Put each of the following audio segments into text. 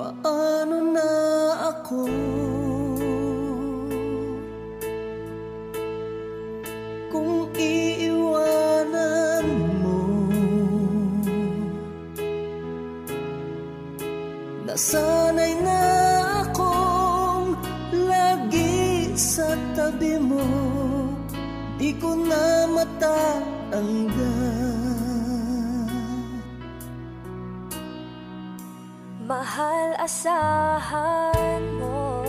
Paano na ako? Kung iiwanan mo, nasanay na akong lagi sa tabi mo, di ko na matatanggal. Mahal, asahan mo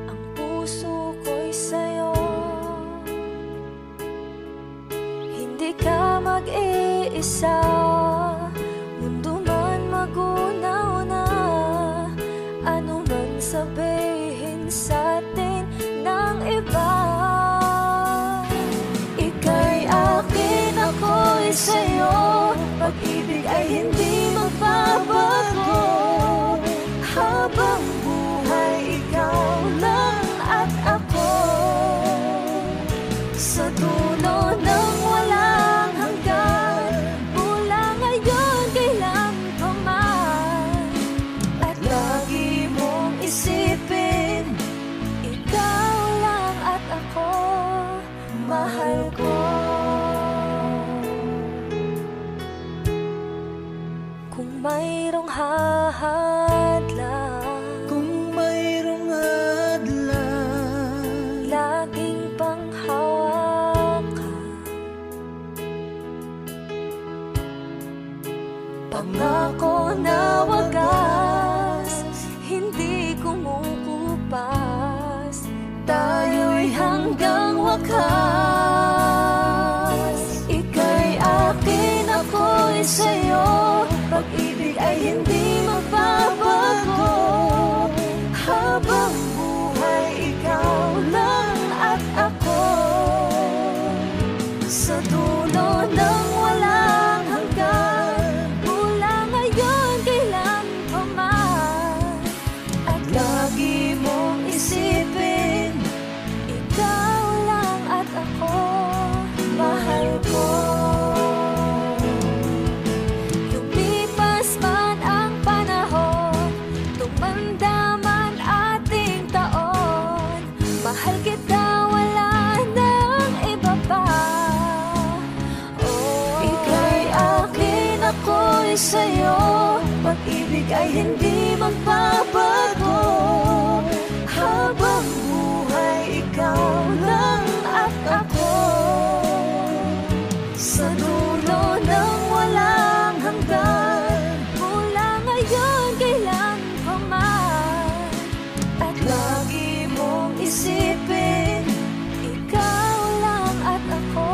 ang puso ko'y sa'yo. Hindi ka mag-iisa, mundo man magunaw na, ano man sabihin sa'tin ng iba. Ika'y akin, ako'y sa'yo. Pag-ibig ay hindi magbabago, habang buhay ikaw lang at ako. Sa dulo ng walang hanggan, mula ngayon kailan pa man, at lagi mong isipin, ikaw lang at ako, mahal ko. Kung mayroong hadlang, Kung mayroong hadlang, laging panghawakan, pangako na wagas, hindi kumukupas, tayo'y hanggang wakas. Ika'y akin, ako'y sa'yo. Pag-ibig ay hindi magbabago, habang buhay ikaw lang at ako. Sa dulo ng walang hanggan, mula ngayon kailan pa man, at lagi mong isipin, ikaw lang at ako, mahal ko. Mahal kita, wala nang iba pa. Oh, ika'y akin, ako'y sa'yo. Pag-ibig ay hindi magbabago, habang buhay ikaw lang at ako. Sa dulo ng walang hanggan, mula ngayon kailan pa man, at lagi mong isipin, ikaw lang at ako.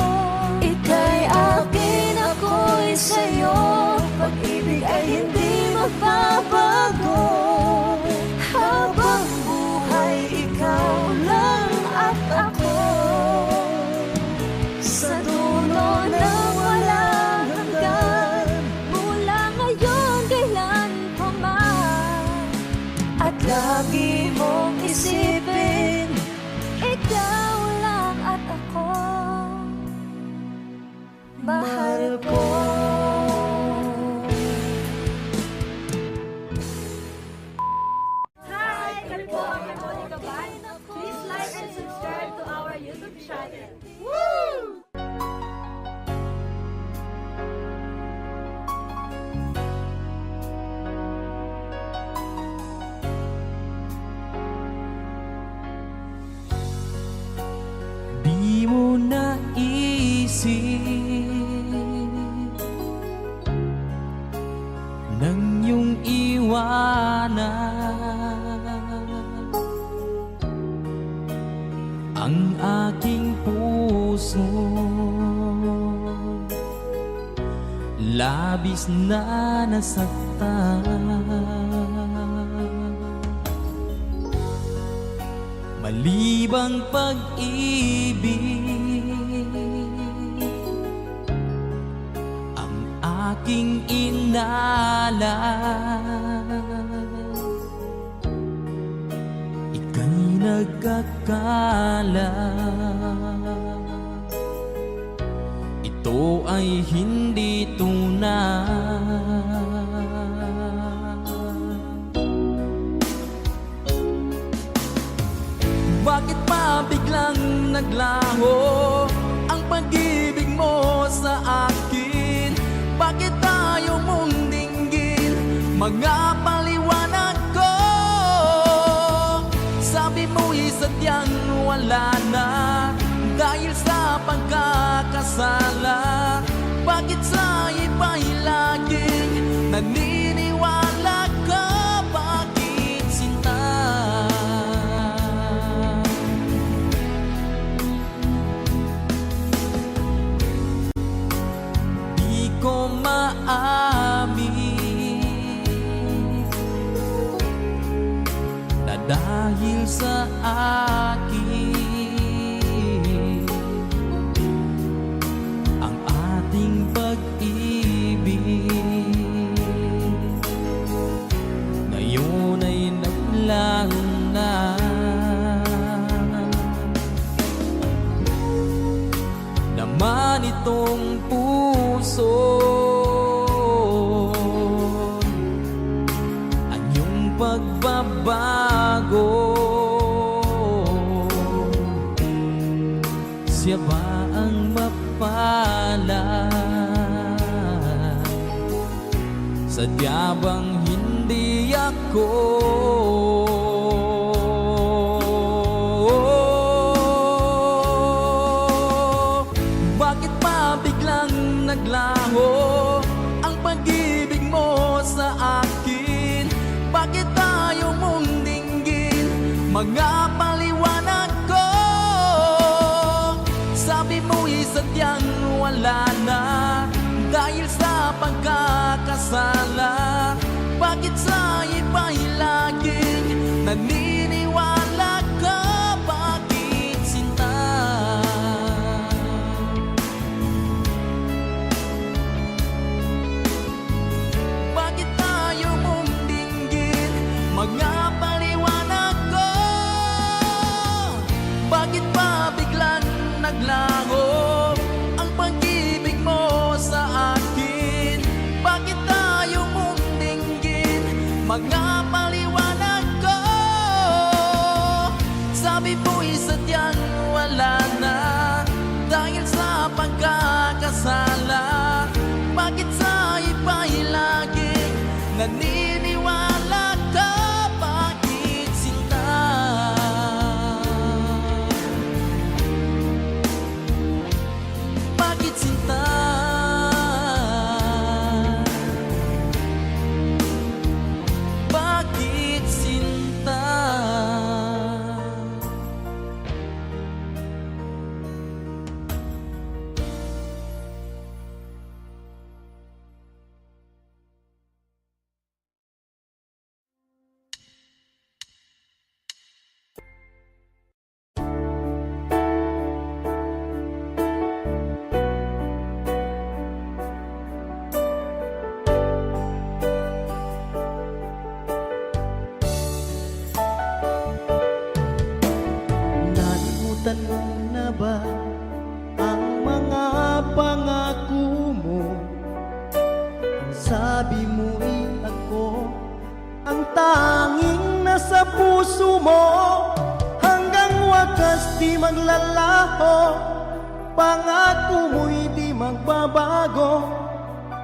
Ika'y akin, ako'y sa'yo. Pag-ibig ay hindi magbabago, habang buhay ikaw lang at ako. Sa dulo ng walang hanggan, mula ngayon kailan pa man, at lagi mong isipin, ikaw lang at ako, mahal ko. Hi! Kami po ang Monica Band. Please like and subscribe to our YouTube channel. Woo! di mo naisip nang iyong iwanan ang aking puso. Labis na nasaktan, malibang pag-ibig ang aking inalay. Ika'y nagkakala, ito ay hindi tunay. Bakit pa biglang naglaho ang pag-ibig mo sa akin? Bakit tayo mong dinggin mga paliwanag ko? Sabi mo'y sadyang wala na dahil sa pagkakasala. Bakit sa iba'y laging naniniwala ka? Bakit sinta? Di ko maamin na dahil sa akin ang ating pag-ibig ngayon ay naglang na. Naman itong puso anyong pagbabago. Siya ba ang mapala? Sadya bang hindi ako? Bakit pa biglang naglaho ang pag-ibig mo sa akin? Bakit tayo mong dinggin mga paliwanag ko? Sabi mo'y sadyang wala na dahil sa pagkakasala. Bakit sa iba'y laging naniniwala ka? Bakit sinta? Bakit tayo mong dinggin mga paliwanag ko? Bakit pa biglang naglaho ang pag-ibig mo sa akin? Bakit tayo mong dinggin mga paliwanag ko? Sabi mo'y sadyang wala na dahil sa pagkakasala. Bakit sa iba'y laging naniniwala ka? Bakit sinta? Bakit sinta? Bakit sinta? Nalimutan mo na ba ang mga pangako mo? Ang sabi mo'y ako ang tanging nasa puso mo. Hanggang wakas di maglalaho, pangako mo'y di magbabago.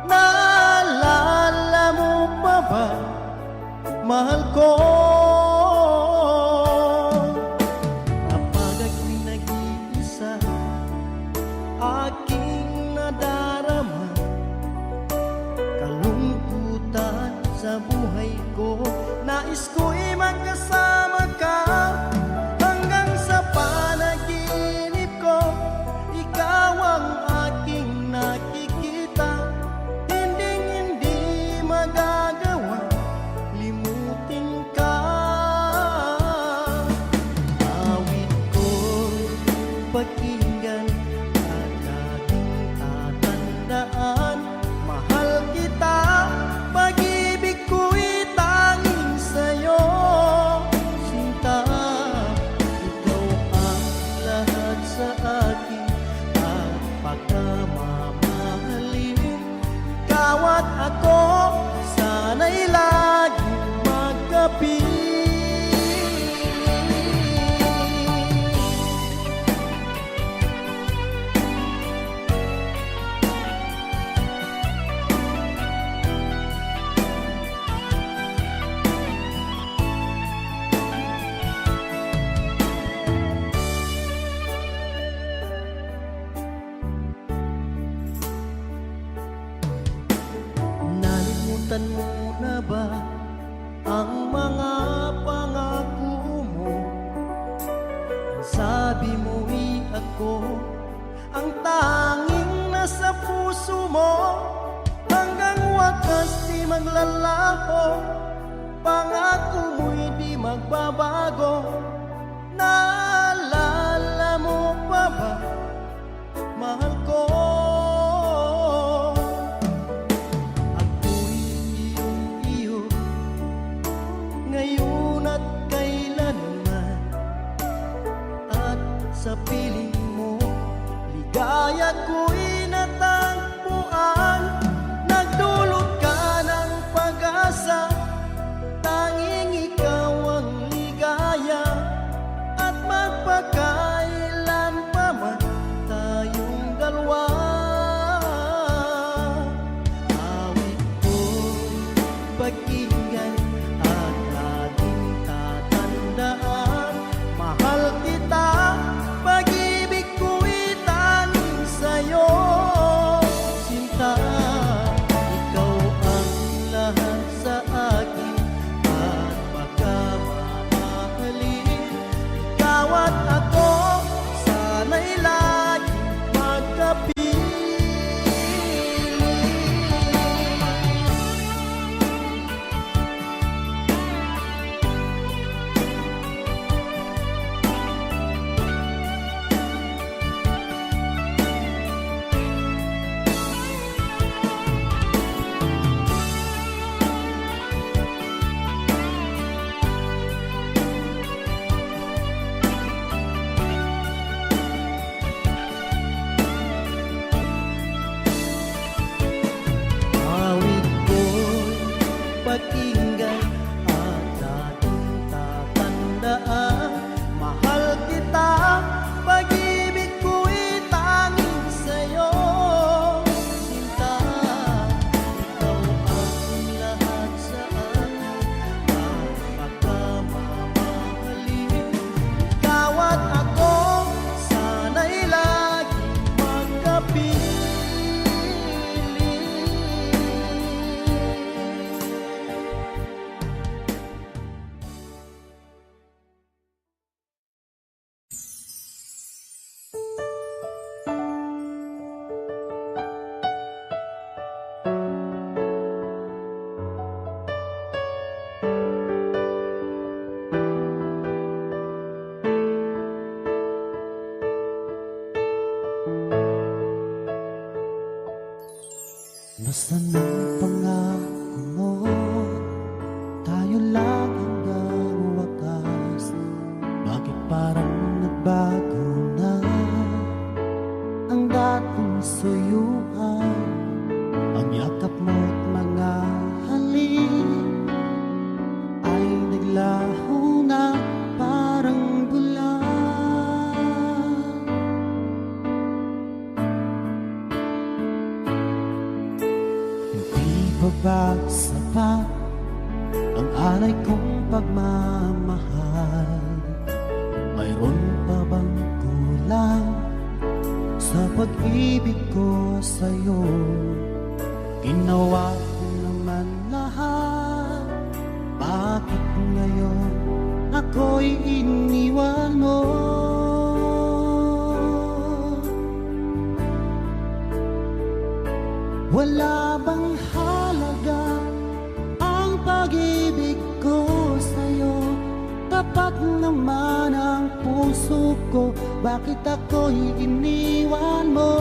Naalala mo pa ba, mahal ko? Kapag ako'y nag-iisa, aking nadarama kalungkutan sa buhay ko. Nais ko'y magkasama ka hanggang sa panaginip ko. Ikaw ang aking nakikita, hindi magagawa limutin ka. Awit ko'y pakinggan at laging tatandaan. Mahal kita, pag-ibig ko'y tanging sa'yo. Sinta, ikaw ang lahat sa akin at pagkamamahal Ikaw at ako, sana'y laging magkapiling. Nalimutan mo na ba ang mga pangako mo? Ang sabi mo'y ako ang tanging nasa puso mo. Hanggang wakas di maglalaho, pangako mo'y di magbabago. Naalala mo pa ba, mahal ko? Ako'y iyong-iyo, ngayon at kailanman. At sa piling mo, ligaya ko'y natagpuan. Nagdulot ka ng pag-asa, tanging ikaw ang ligaya. At magpakailan pa man tayong dalawa. Awit ko'y pakinggan at laging tatandaan. Mahal kita, pag-ibig ko'y tanging sa'yo. Sinta, ikaw ang lahat sa akin at pagkamamahalin. Ikaw at ako, sana'y laging magkapiling. Awit ko'y pakinggan at laging tatandaan. Mahal kita, pag-ibig ko'y tanging sa'yo. Sinta, ikaw ang lahat sa akin at pagkamamahalin. Ikaw at ako, sana'y laging magkapiling. Nasaan ang pangako mo? Tayo lang hanggang wakas. Bakit parang nagbago na ang dating suyuan? Ang yakap mo't mga halik ay naglaho na parang bulan. Hindi pa ba sapat ang alay kong pagmamahal? Mayroon pa bang kulang sa pag-ibig ko sa'yo? Ginawa ko naman lahat, bakit ngayon ako'y iniwan mo? Wala bang halaga ang pag-ibig ko sa'yo? Tapat naman ang puso ko, bakit ako'y iniwan mo?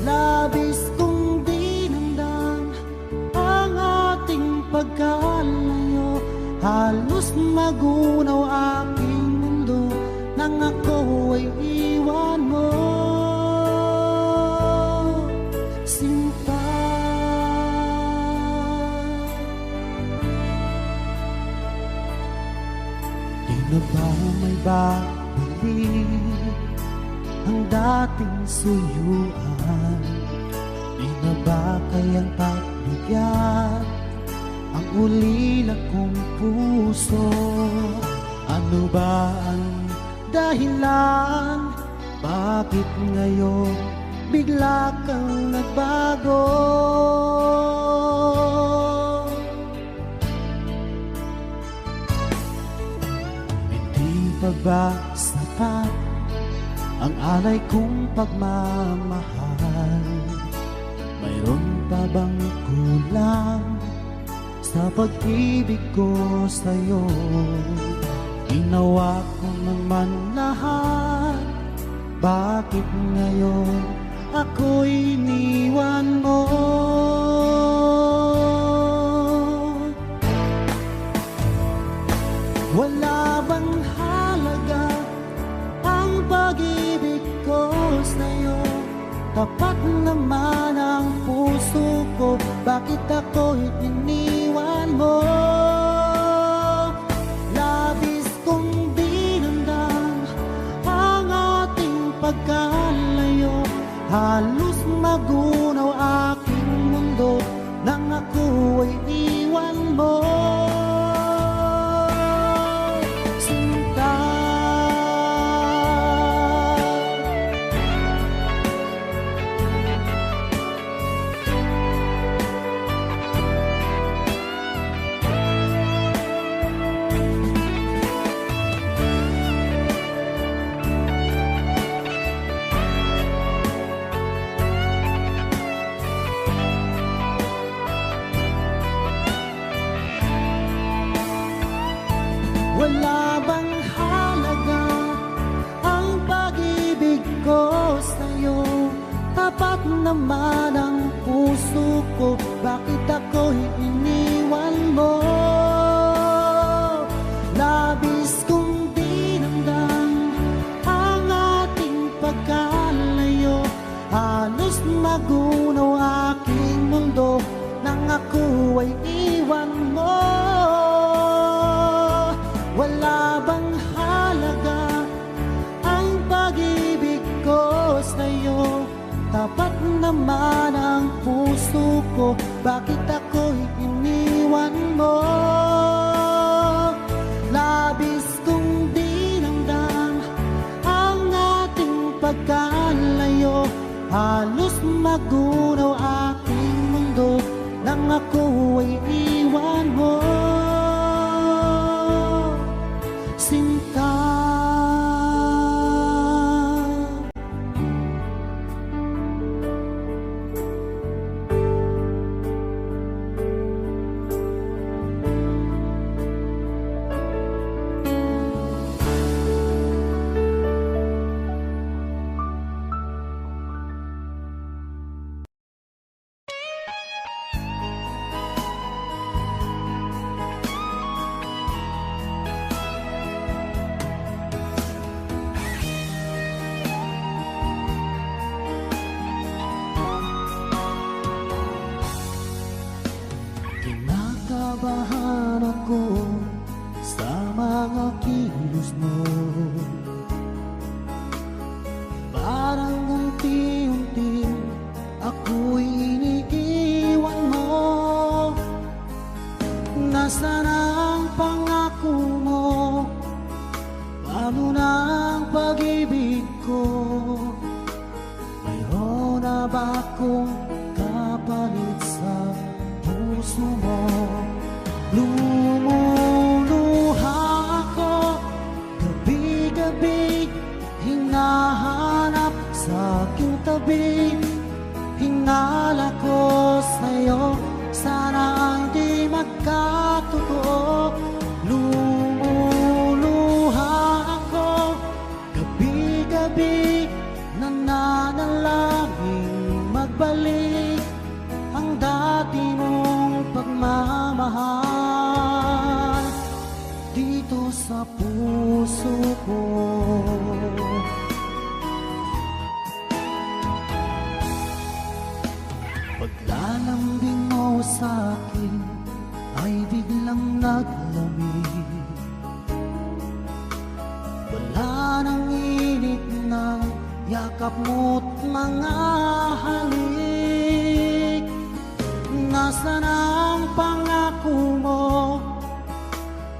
Labis kong dinamdam ang ating pagkalayo. Halos magunaw aking mundo nang ako ay iwan mo. Sinta, na ba may babalik ang dating suyuan? Di na ba kayang pagbigyan ang ulila kong puso? Ano ba ang dahilan? Bakit ngayon bigla kang nagbago? Hindi pa ba sapat ang alay kong pagmamahal? Mayroon pa bang kulang sa pag-ibig ko sa'yo? Ginawa ko naman lahat, bakit ngayon ako'y iniwan mo? Wala bang halaga ang pag-ibig ko sa'yo? Tapat naman ang puso ko, bakit ako'y iniwan mo? Labis kong dinamdam ang ating pagkalayo, halos magunaw aking mundo nang ako ay iwan mo. Sinta, wala bang halaga ang pag-ibig ko sa'yo? Tapat naman ang puso ko, bakit ako'y iniwan mo? Labis kong dinamdam ang ating pagkalayo, halos magunaw aking mundo nang ako ay iwan mo. Wala bang halaga ang pag-ibig ko sa'yo? Tapat naman ang puso ko, bakit ako'y iniwan mo? Labis kong dinamdam ang ating pagkalayo, halos magunaw aking mundo nang ako ay iwan mo. Sinta, kinakabahan ako sa mga kilos mo. Parang unti-unti ako'y iniiwan mo. Nasaan ang pangako mo? Paano na ang pag-ibig ko? Mayroon na ba akong kapalit sa puso mo? Lumuluha ako gabi-gabi, hinahanap sa aking tabi. Hinala ko sa'yo, sana hindi magkatotoo. Lumuluha ako gabi-gabi, nananalangin magbalik ang dati mong pagmamahal dito sa puso ko. Paglalambing mo sa akin ay biglang naglamig. ang init ng yakap mo't mga halik. Nasaan ang pangako mo?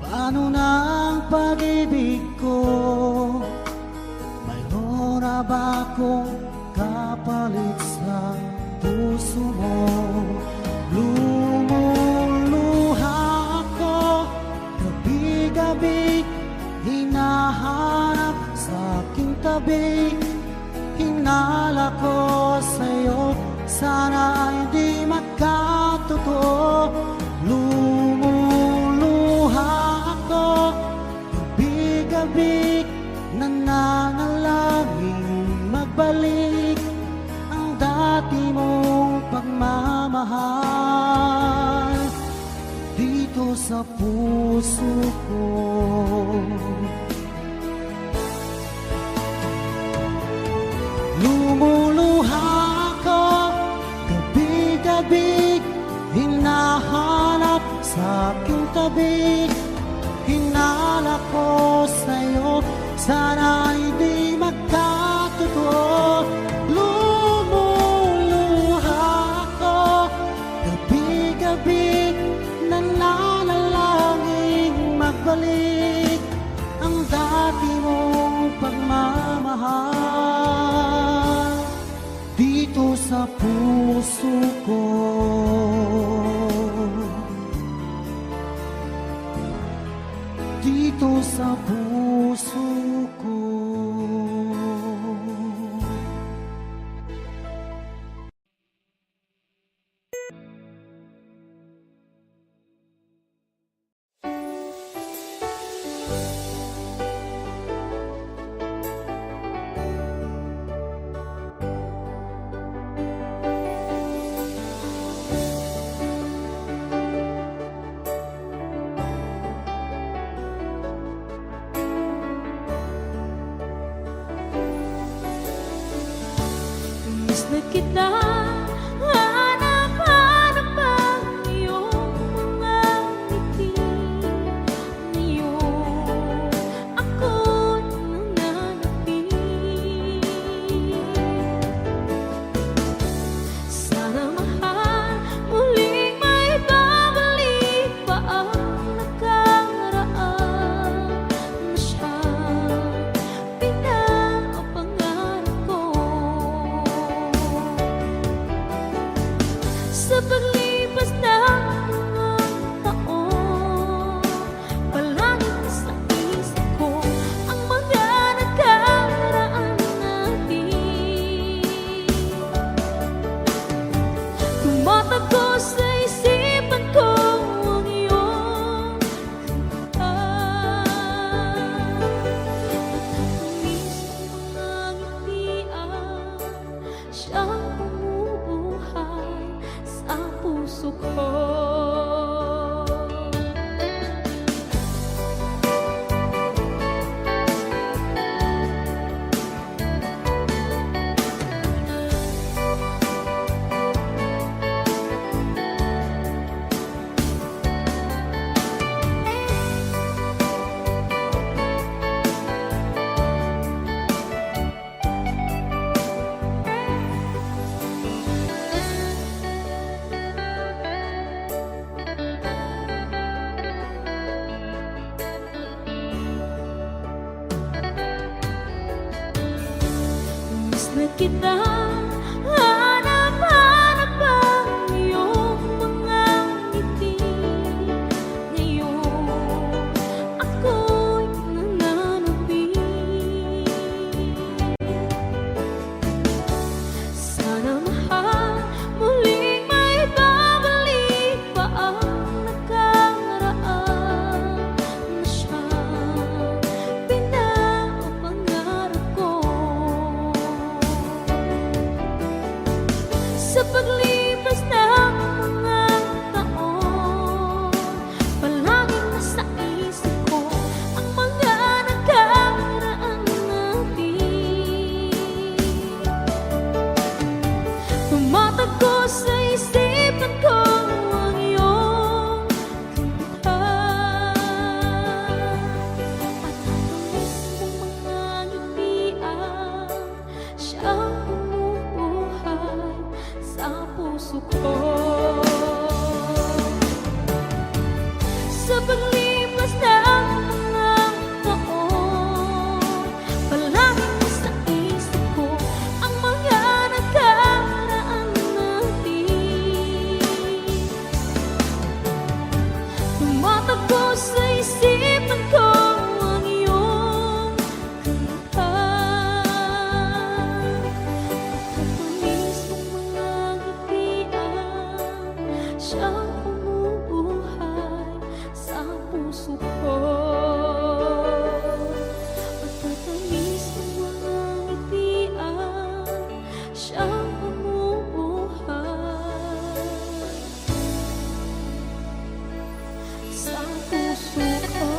Paano na ang pag-ibig ko? Mayroon na ba akong kapalit sa puso mo? Lumuluha ako gabi-gabi, hinahanap sa aking tabi. Hinala ko sa'yo, sana ay di magkatotoo. Lumuluha ako gabi-gabi, nananalangin magbalik ang dati mong pagmamahal dito sa puso ko. Lumuluha ako gabi-gabi, hinahanap sa aking tabi. Hinala ko sa'yo, sana hindi magkatotoo. Lumuluha ako gabi-gabi, nananalangin magbalik ang dati mong pagmamahal dito sa puso ko. Dito sa puso ko. Miss na kita, hanap-hanap ang iyong mga ngiti. Ngayon, ako'y nananapin. Sana mahal, muling may babalik pa ang nakaraan na siyang pinapangarap ko. Sa paglipas ng mga taon, palaging sa isip ko ang mga nakaraan natin. Tumatakbo sa isipan ko ang iyong kanta. Matamis ang mga ngitian, siyang bumubuhay sa puso ko. Miss na kita, hanap-hanap ang iyong mga ngiti. Ngayon, ako'y nananapin. Sana mahal, muling may babalik pa ang nakaraan na siyang pinapangarap ko. sa puso ko. Sa paglipas ng mga taon, palaging nasa isip ko ang mga nakaraan natin. Tumatakbo sa isipan ko ang iyong kanta. Matamis mong mga ngitian, siyang bumubuhay sa puso ko. Matatamis mong mga ngitian, siyang bumubuhay sa puso ko.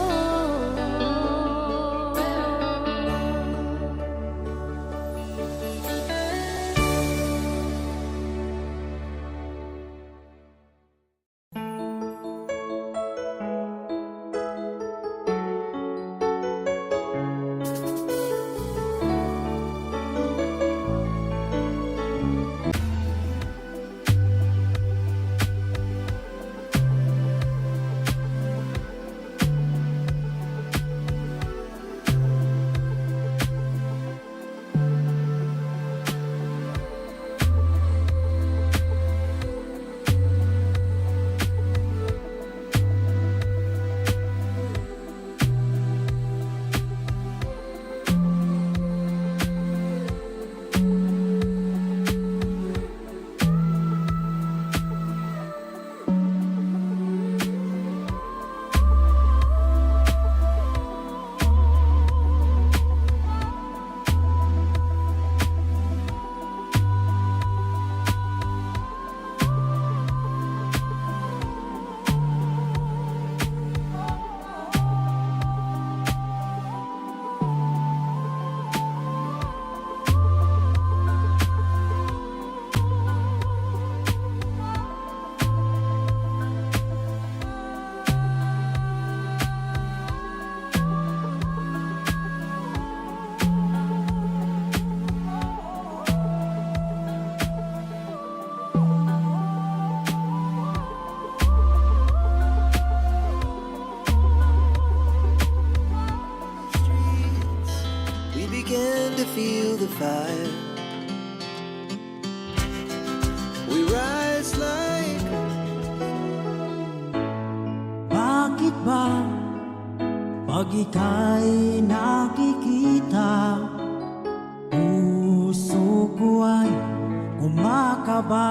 We began to feel the fire. We rise like Bakit ba pag ika'y nakikita, puso ko ay kumakaba?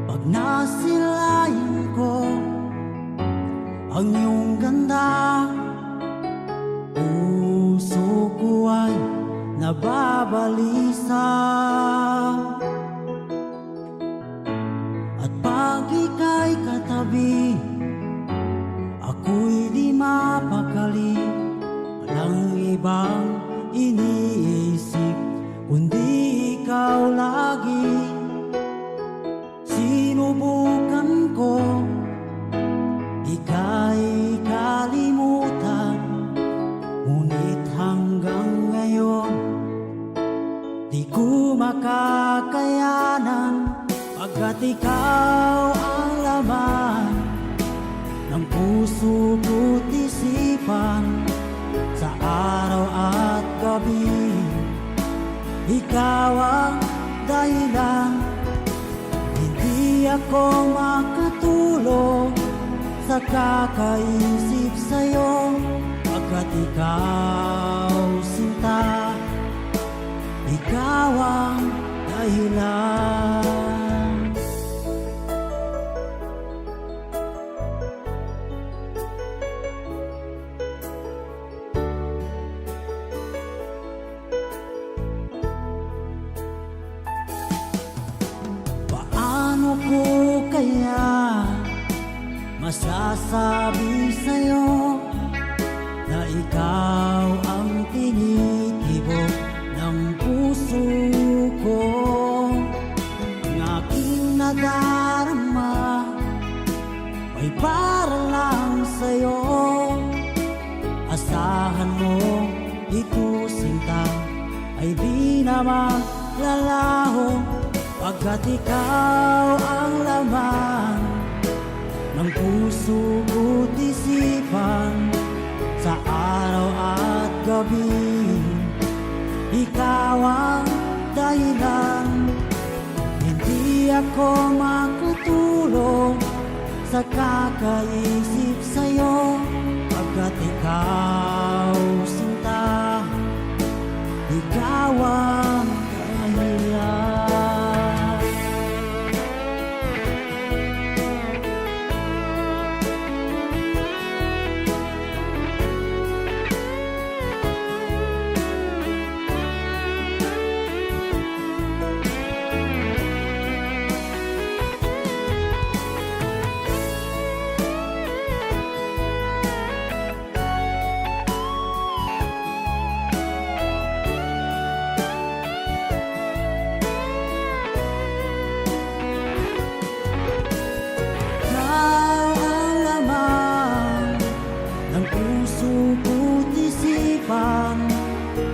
Pag nasilayan ko ang iyong ganda, puso ko ay nababalisa. At pag ika'y katabi, ako'y di mapakali. Walang ibang iniisip kundi ikaw lagi. Sinubukan ko ika'y kalimutan, ngunit hanggang ngayon di ko makakayanan. Pagkat ikaw ang laman ng puso ko't isipan, sa araw at gabi ikaw ang dahilan. Hindi ako makatulog sa kakaisip sa'yo, pagkat ikaw sinta, ikaw ang dahilan. Paano ko kaya masasabi sa'yo na ikaw ang tinitibok ng puso ko? Ang aking nadarama ay para lang sa'yo. Asahan mo ito sinta, ay di na na maglalaho pagkat ikaw ang laman ng puso ko't isipan sa araw at gabi. Ikaw ang dahilan, hindi ako makatulog sa kakaisip sa'yo pagkat ikaw sinta, ikaw ang dahilan.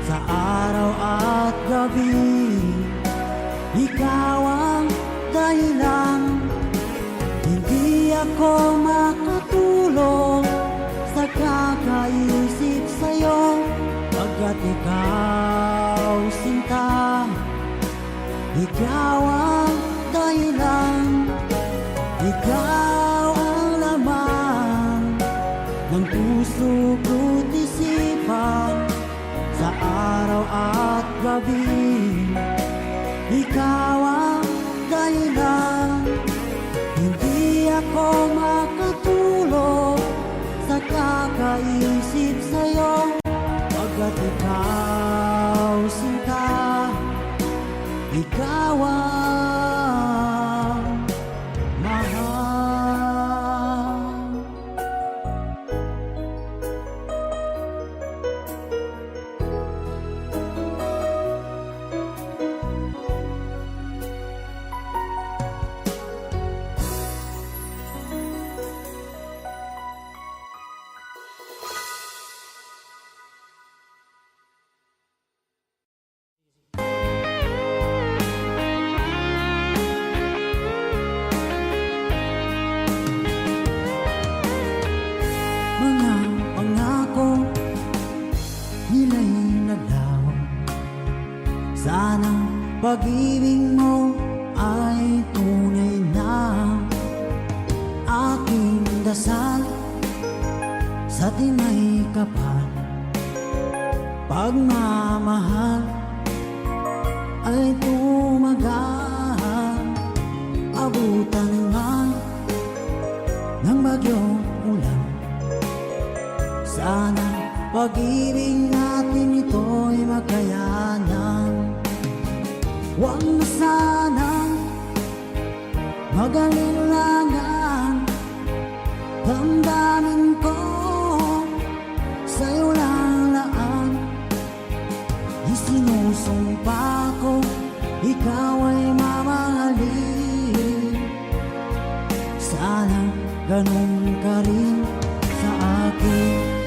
Sa araw at gabi, ikaw ang dahilan, hindi ako makatulog sa kakaisip sa'yo pagkat ikaw sinta, ikaw ang dahilan, ikaw ang laman ng puso ko't isipan sa araw at gabi. Ikaw ang dahilan, hindi ako makatulog sa kakaisip sa'yo pagkat ikaw sinta, ikaw ang mahal. Mga pangako nila'y naglaho, sanang pag-ibig mo ay tunay na. Aking dasal sa tinay kapal, pagmamahal ay tumagal. Abutan man ng bagyong ulan, sana pag-ibig natin ito'y makayanan. Huwag na sanang mag-alilangan, damdamin ko sa'yo lang laan. Isinusumpa ko, ikaw ay mamahalin. Sana ganun ka rin sa akin.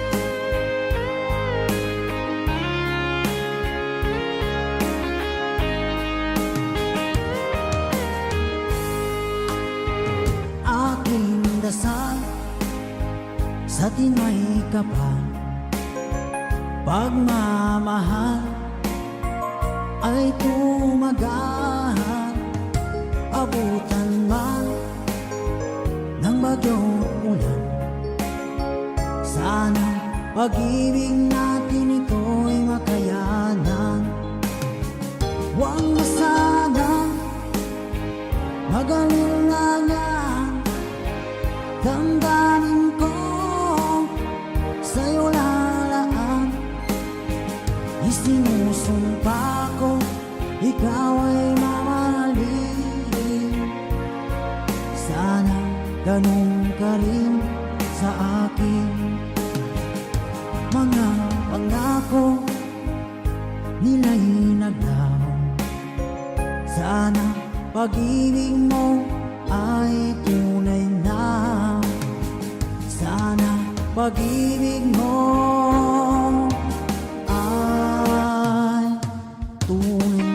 Aking dasal sa tinay kapal, pagmamahal ay tumagal. Abutan man ng bagyong ulan, sana pag-ibig natin ito'y makayanan. Huwag na sana mag-alilangan, damdamin ko sa'yo lalaan. Isinusumpa ko, ikaw ay mamahalin. Sana ganun ka rin sa akin. Mga pangako nila'y naglaho, sana pag-ibig mo ay tunay na. Sana pag-ibig mo ay tunay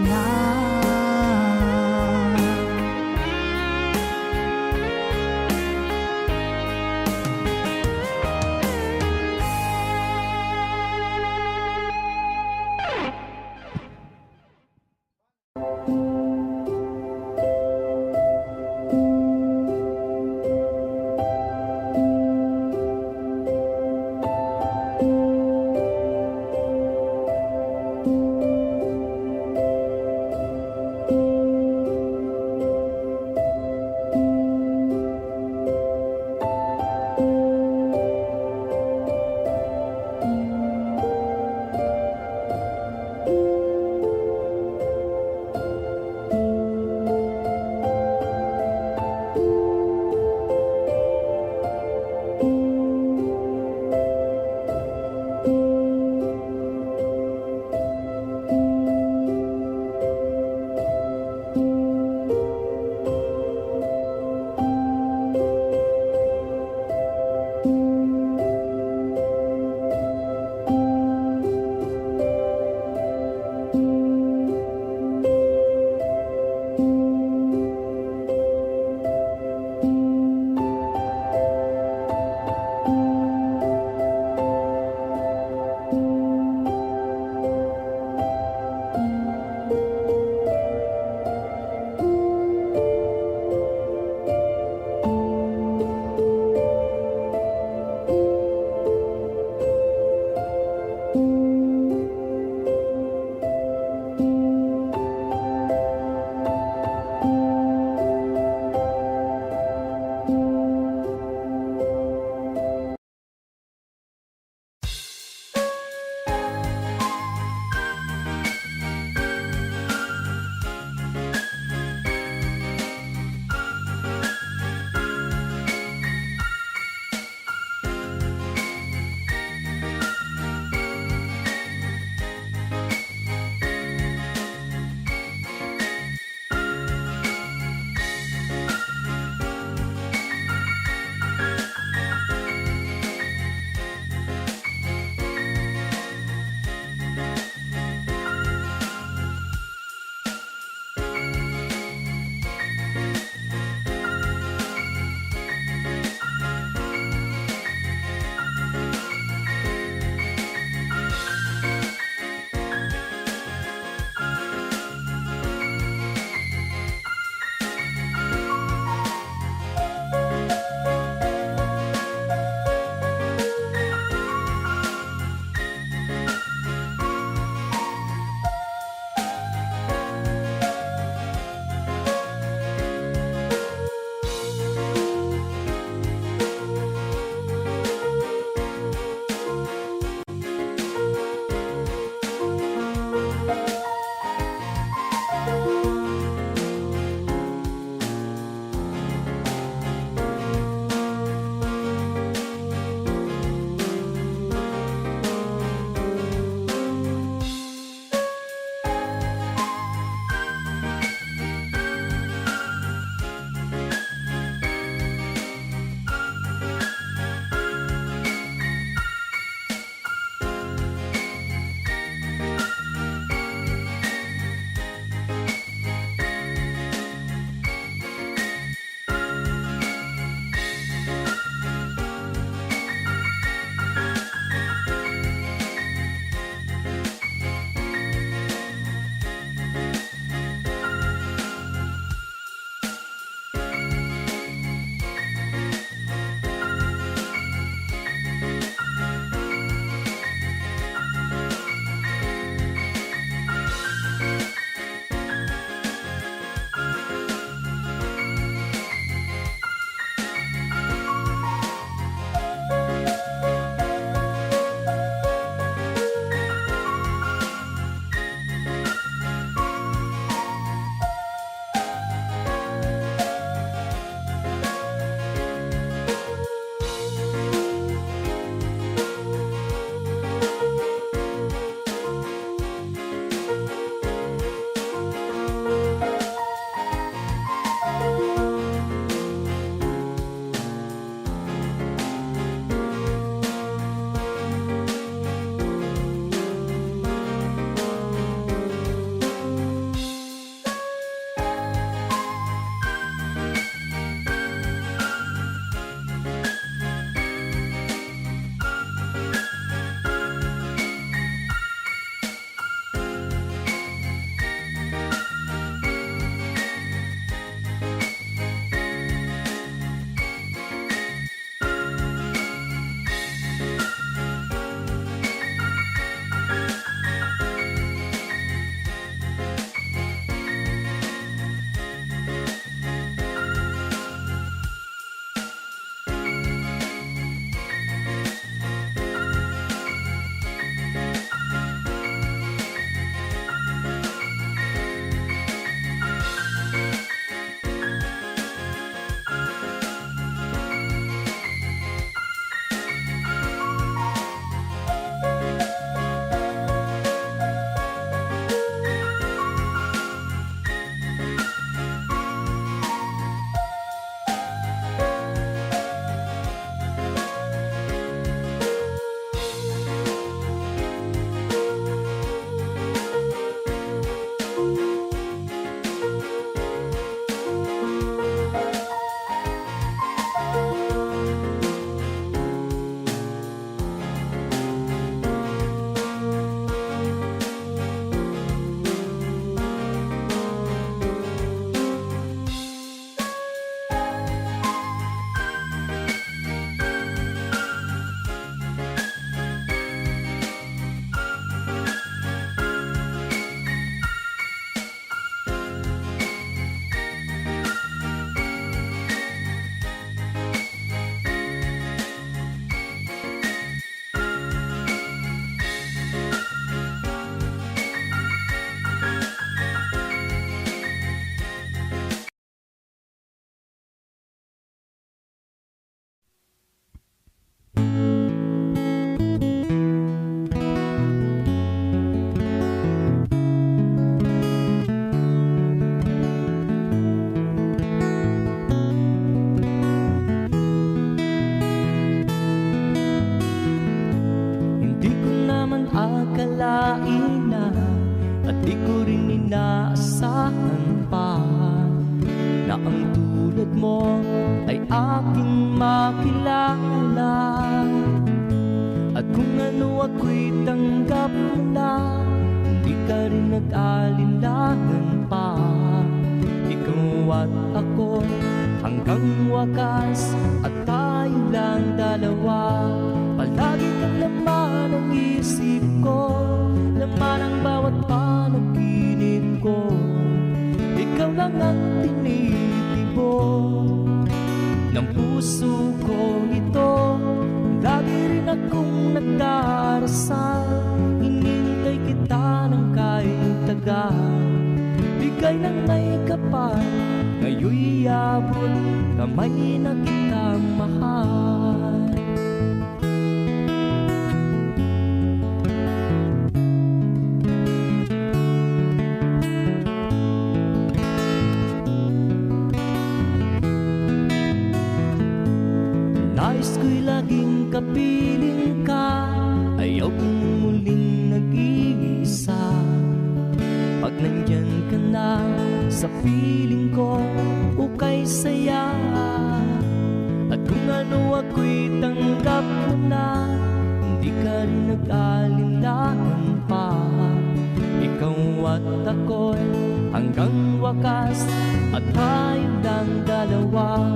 mo ay aking makilala. At kung ano ako'y tanggap mo na, hindi ka rin nag-alinlangan pa. Ikaw at ako hanggang wakas, at tayo lang dalawa. Palagi kang laman ng isip ko, laman ang bawat panaginip ko. Ikaw lang ang tinitibok ng puso ko ito. Lagi rin akong nagdarasal, hinintay kita ng kahit tagal. Bigay ng may kapal, ngayon'y abot kamay na kita mahal. Nais ko'y laging kapiling ka, ayaw kong muling nag-iisa. Pag nandyan ka na sa piling ko, ukay saya. At kung ano ako'y tanggap mo na, hindi ka rin nag-alinlangan pa. Ikaw at ako'y hanggang wakas, at tayo lang dalawa.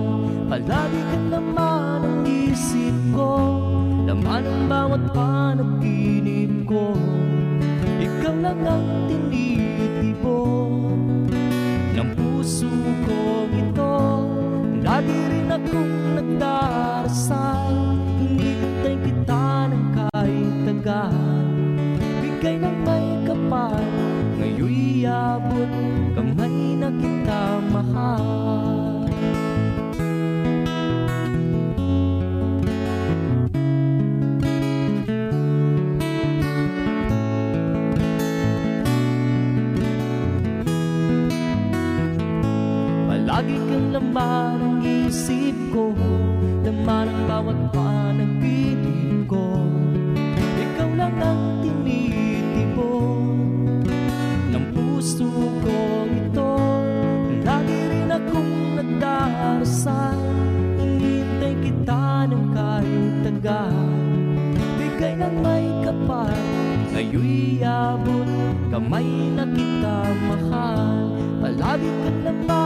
Palagi ka naman ang isip ko, laman ang bawat panaginip ko. Ikaw lang ang tinitibok ng puso ko ito. Lagi rin akong nagdarasal, hinintay kita ng kahit tagal. Bigay ng may kapal, ngayon'y abot kamay na kita mahal. Lagi kang laman ng isip ko, laman ang bawat panaginip ko. Ikaw lang ang tinitibok ng puso ko ito. Lagi rin akong nagdarasal, hinintay kita ng kahit tagal. Bigay ng may kapal, ngayon'y abot kamay na kita mahal. Palagi kang laman